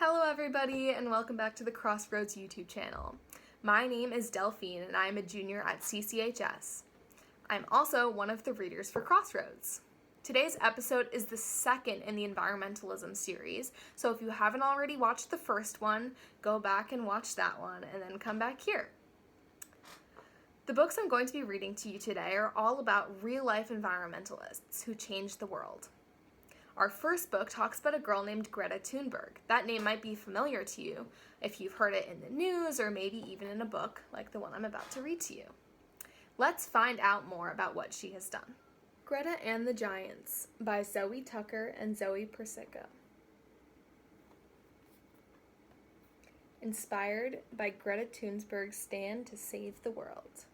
Hello everybody and welcome back to the Crossroads YouTube channel. My name is Delphine and I am a junior at CCHS. I'm also one of the readers for Crossroads. Today's episode is the second in the environmentalism series, so if you haven't already watched the first one, go back and watch that one and then come back here. The books I'm going to be reading to you today are all about real-life environmentalists who changed the world. Our first book talks about a girl named Greta Thunberg. That name might be familiar to you if you've heard it in the news or maybe even in a book like the one I'm about to read to you. Let's find out more about what she has done. Greta and the Giants by Zoe Tucker and Zoe Persico. Inspired by Greta Thunberg's stand to save the world.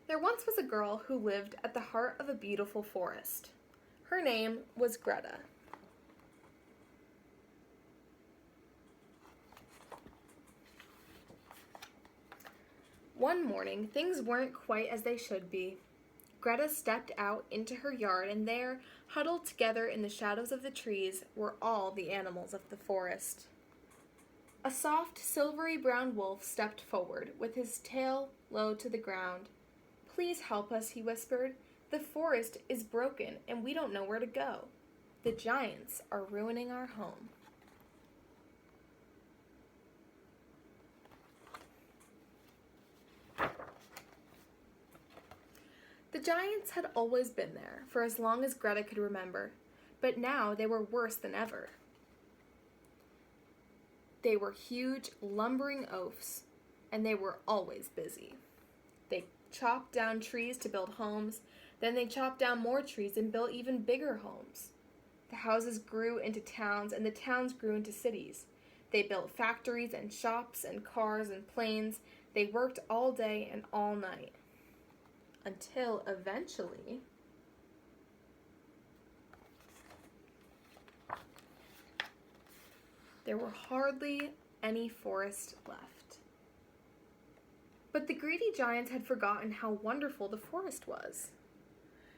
There once was a girl who lived at the heart of a beautiful forest. Her name was Greta. One morning, things weren't quite as they should be. Greta stepped out into her yard, and there, huddled together in the shadows of the trees, were all the animals of the forest. A soft, silvery brown wolf stepped forward, with his tail low to the ground. "Please help us," he whispered. "The forest is broken, and we don't know where to go. The giants are ruining our home." The giants had always been there, for as long as Greta could remember, but now they were worse than ever. They were huge, lumbering oafs, and they were always busy. They chopped down trees to build homes, then they chopped down more trees and built even bigger homes. The houses grew into towns, and the towns grew into cities. They built factories and shops and cars and planes. They worked all day and all night. Until eventually, there were hardly any forest left. But the greedy giants had forgotten how wonderful the forest was.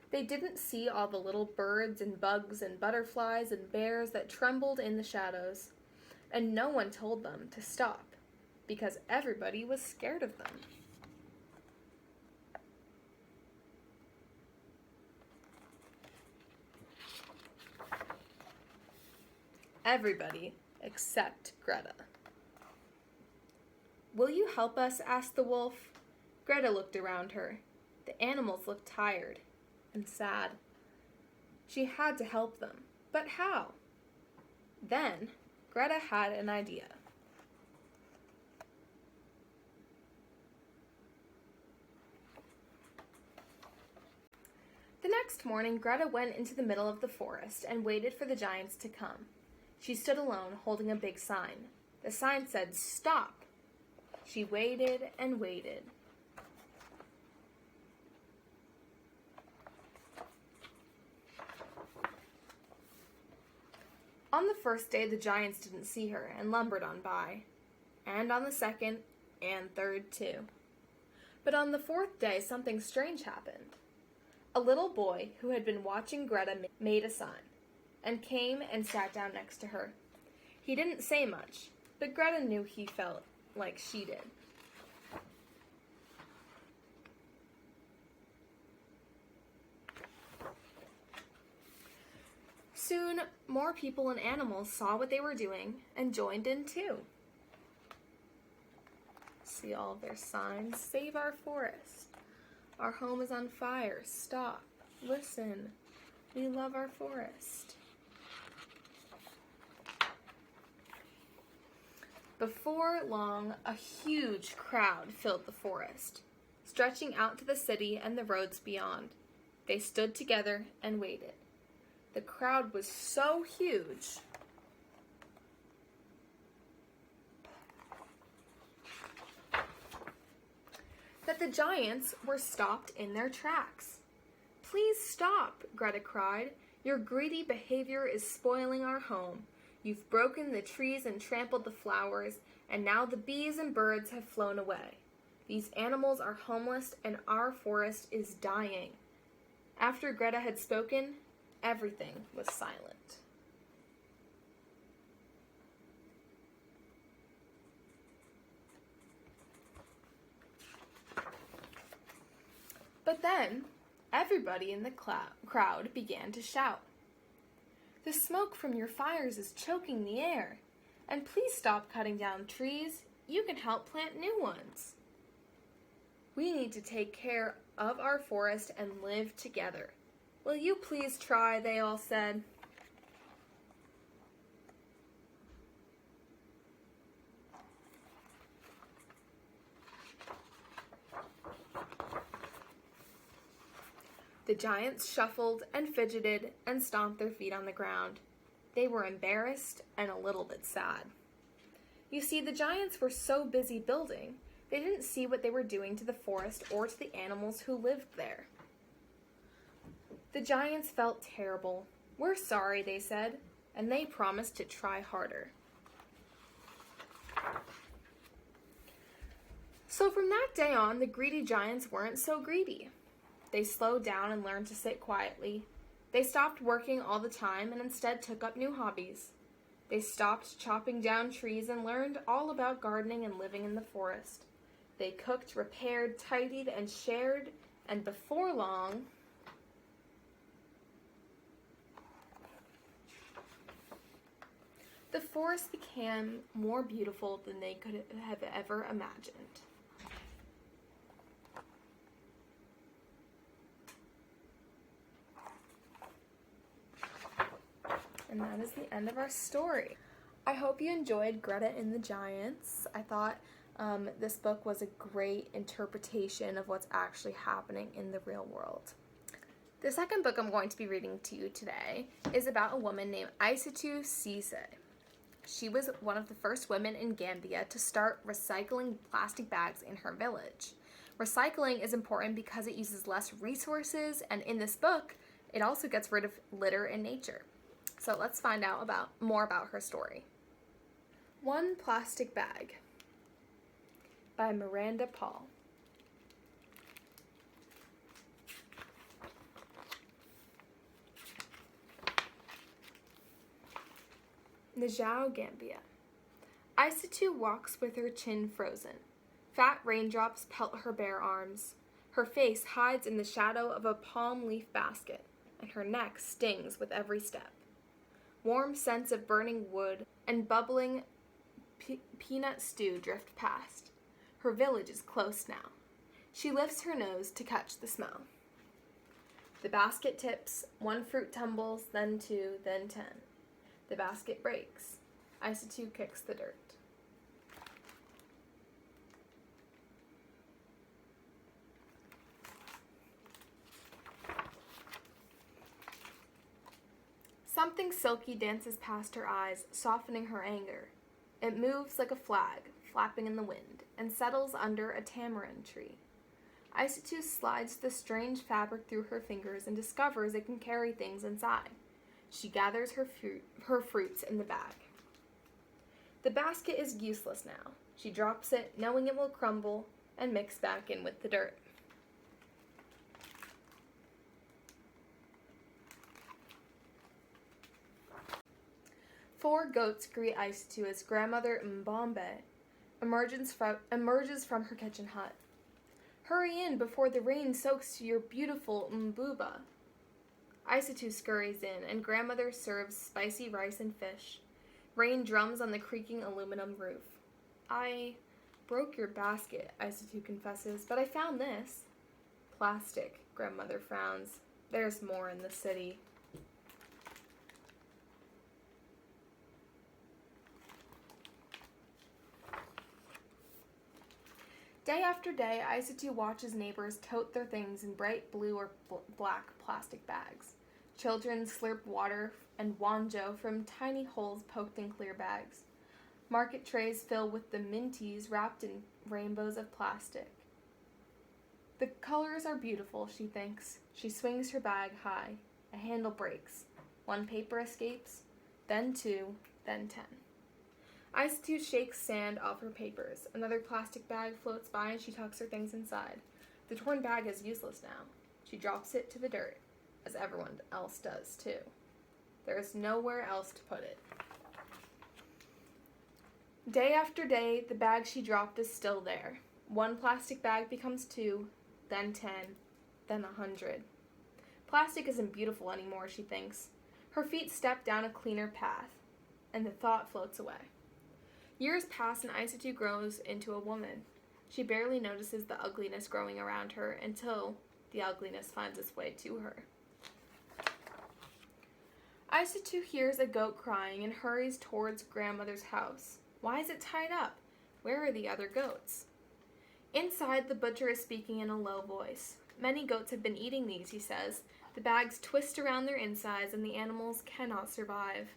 They didn't see all the little birds and bugs and butterflies and bears that trembled in the shadows, and no one told them to stop, because everybody was scared of them. Everybody except Greta. "Will you help us?" asked the wolf. Greta looked around her. The animals looked tired and sad. She had to help them, but how? Then Greta had an idea. The next morning, Greta went into the middle of the forest and waited for the giants to come. She stood alone, holding a big sign. The sign said, "Stop." She waited and waited. On the first day, the giants didn't see her and lumbered on by, and on the second and third too. But on the fourth day, something strange happened. A little boy who had been watching Greta made a sign and came and sat down next to her. He didn't say much, but Greta knew he felt like she did. Soon, more people and animals saw what they were doing and joined in too. See all of their signs. "Save our forest. Our home is on fire. Stop. Listen. We love our forest." Before long, a huge crowd filled the forest, stretching out to the city and the roads beyond. They stood together and waited. The crowd was so huge that the giants were stopped in their tracks. "Please stop," Greta cried. "Your greedy behavior is spoiling our home. You've broken the trees and trampled the flowers, and now the bees and birds have flown away. These animals are homeless and our forest is dying." After Greta had spoken, everything was silent. But then, everybody in the crowd began to shout, "The smoke from your fires is choking the air, and please stop cutting down trees. You can help plant new ones. We need to take care of our forest and live together. Will you please try?" they all said. The giants shuffled and fidgeted and stomped their feet on the ground. They were embarrassed and a little bit sad. You see, the giants were so busy building, they didn't see what they were doing to the forest or to the animals who lived there. The giants felt terrible. "We're sorry," they said, and they promised to try harder. So from that day on, the greedy giants weren't so greedy. They slowed down and learned to sit quietly. They stopped working all the time and instead took up new hobbies. They stopped chopping down trees and learned all about gardening and living in the forest. They cooked, repaired, tidied, and shared, and before long, the forest became more beautiful than they could have ever imagined. And that is the end of our story. I hope you enjoyed Greta and the Giants. I thought this book was a great interpretation of what's actually happening in the real world. The second book I'm going to be reading to you today is about a woman named Isatou Ceesay. She was one of the first women in Gambia to start recycling plastic bags in her village. Recycling is important because it uses less resources, and in this book, it also gets rid of litter in nature. So let's find out more about her story. One Plastic Bag by Miranda Paul. Najau, Gambia. Isatou walks with her chin frozen. Fat raindrops pelt her bare arms. Her face hides in the shadow of a palm leaf basket, and her neck stings with every step. Warm scents of burning wood and bubbling peanut stew drift past. Her village is close now. She lifts her nose to catch the smell. The basket tips, one fruit tumbles, then two, then 10. The basket breaks. Isatou kicks the dirt. Something silky dances past her eyes, softening her anger. It moves like a flag, flapping in the wind, and settles under a tamarind tree. Isatou slides the strange fabric through her fingers and discovers it can carry things inside. She gathers her fruits in the bag. The basket is useless now. She drops it, knowing it will crumble and mix back in with the dirt. Four goats greet Isatou as grandmother Mbombe emerges from her kitchen hut. "Hurry in before the rain soaks your beautiful mbuba." Isatou scurries in, and grandmother serves spicy rice and fish. Rain drums on the creaking aluminum roof. "I broke your basket," Isatou confesses, "but I found this." "Plastic," grandmother frowns. "There's more in the city." Day after day, Isatou watches neighbors tote their things in bright blue or black plastic bags. Children slurp water and wanjo from tiny holes poked in clear bags. Market trays fill with the minties wrapped in rainbows of plastic. The colors are beautiful, she thinks. She swings her bag high. A handle breaks. One paper escapes, then two, then 10. Isatou shakes sand off her papers. Another plastic bag floats by and she tucks her things inside. The torn bag is useless now. She drops it to the dirt, as everyone else does too. There is nowhere else to put it. Day after day, the bag she dropped is still there. One plastic bag becomes 2, then 10, then 100. Plastic isn't beautiful anymore, she thinks. Her feet step down a cleaner path, and the thought floats away. Years pass and Isatou grows into a woman. She barely notices the ugliness growing around her until the ugliness finds its way to her. Isatou hears a goat crying and hurries towards grandmother's house. Why is it tied up? Where are the other goats? Inside, the butcher is speaking in a low voice. Many goats have been eating these, he says. The bags twist around their insides and the animals cannot survive.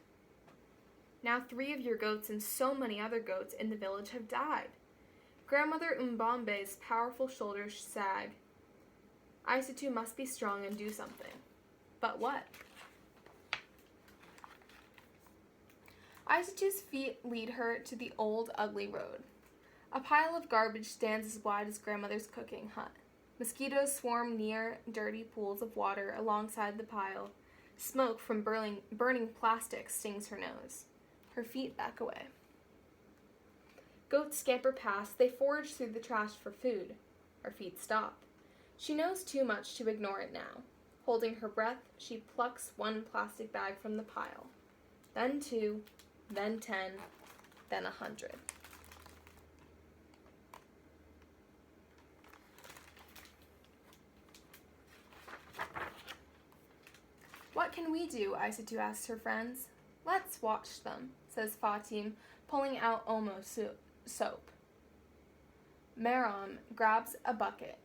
Now 3 of your goats and so many other goats in the village have died. Grandmother Mbambe's powerful shoulders sag. Isatou must be strong and do something. But what? Isatou's feet lead her to the old, ugly road. A pile of garbage stands as wide as grandmother's cooking hut. Mosquitoes swarm near dirty pools of water alongside the pile. Smoke from burning plastic stings her nose. Her feet back away. Goats scamper past. They forage through the trash for food. Her feet stop. She knows too much to ignore it now. Holding her breath, she plucks 1 plastic bag from the pile. Then 2, then 10, then 100. What can we do? Isatou asks her friends. Let's watch them, says Fatim, pulling out Omo soap. Maram grabs a bucket,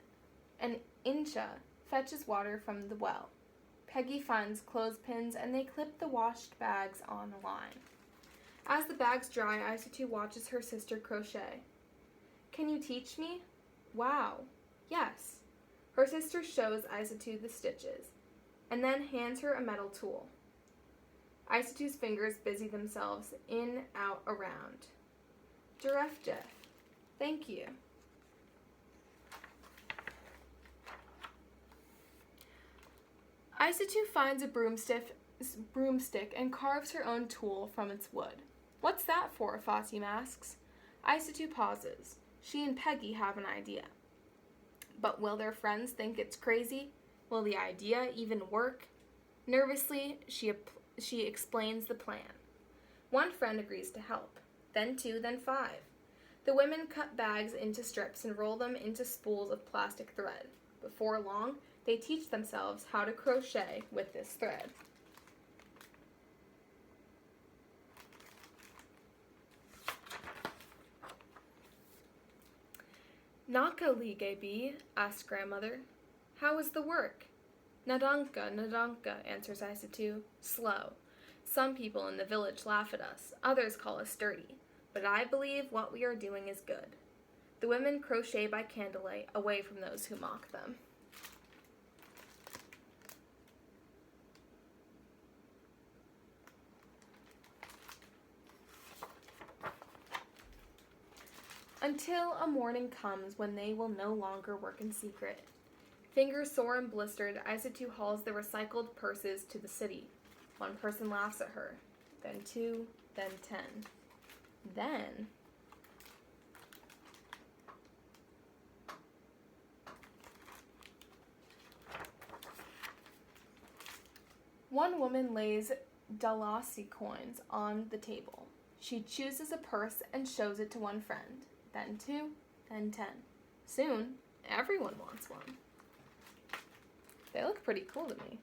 and Incha fetches water from the well. Peggy finds clothespins, and they clip the washed bags on a line. As the bags dry, Isatou watches her sister crochet. Can you teach me? Wow. Yes. Her sister shows Isatou the stitches, and then hands her a metal tool. Isatou's fingers busy themselves in, out, around. Giraffe Jeff. Thank you. Isatou finds a broomstick and carves her own tool from its wood. What's that for? Fatim asks. Isatou pauses. She and Peggy have an idea. But will their friends think it's crazy? Will the idea even work? Nervously, she explains the plan. 1 friend agrees to help, then 2, then 5. The women cut bags into strips and roll them into spools of plastic thread. Before long, they teach themselves how to crochet with this thread. Naka Ligebi, asked grandmother. How is the work? Nadanka, nadanka, answers Isatou, slow. Some people in the village laugh at us, others call us dirty, but I believe what we are doing is good. The women crochet by candlelight, away from those who mock them. Until a morning comes when they will no longer work in secret. Fingers sore and blistered, Isatou hauls the recycled purses to the city. 1 person laughs at her, then 2, then 10. Then... One woman lays Dalasi coins on the table. She chooses a purse and shows it to 1 friend, then 2, then 10. Soon, everyone wants one. They look pretty cool to me.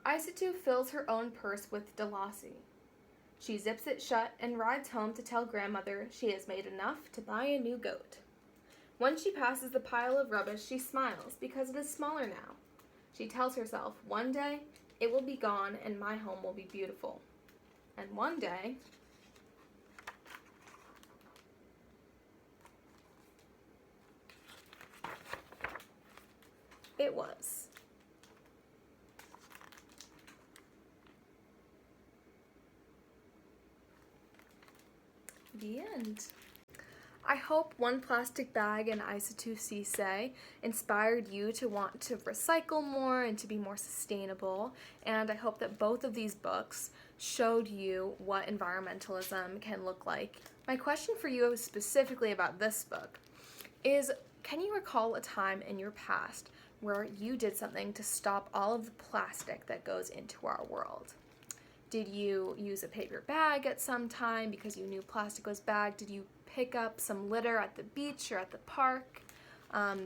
Isatou fills her own purse with Dalasi. She zips it shut and rides home to tell grandmother she has made enough to buy a new goat. When she passes the pile of rubbish, she smiles because it is smaller now. She tells herself, one day it will be gone and my home will be beautiful. And one day... it was. The end. I hope One Plastic Bag and Isatou Ceesay inspired you to want to recycle more and to be more sustainable, and I hope that both of these books showed you what environmentalism can look like. My question for you specifically about this book is, can you recall a time in your past where you did something to stop all of the plastic that goes into our world? Did you use a paper bag at some time because you knew plastic was bad? Did you pick up some litter at the beach or at the park?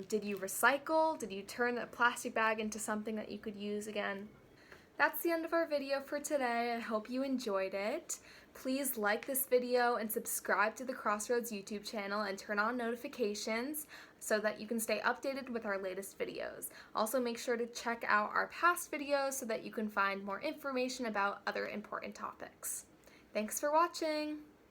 Did you recycle? Did you turn a plastic bag into something that you could use again? That's the end of our video for today. I hope you enjoyed it. Please like this video and subscribe to the Crossroads YouTube channel and turn on notifications so that you can stay updated with our latest videos. Also, make sure to check out our past videos so that you can find more information about other important topics. Thanks for watching!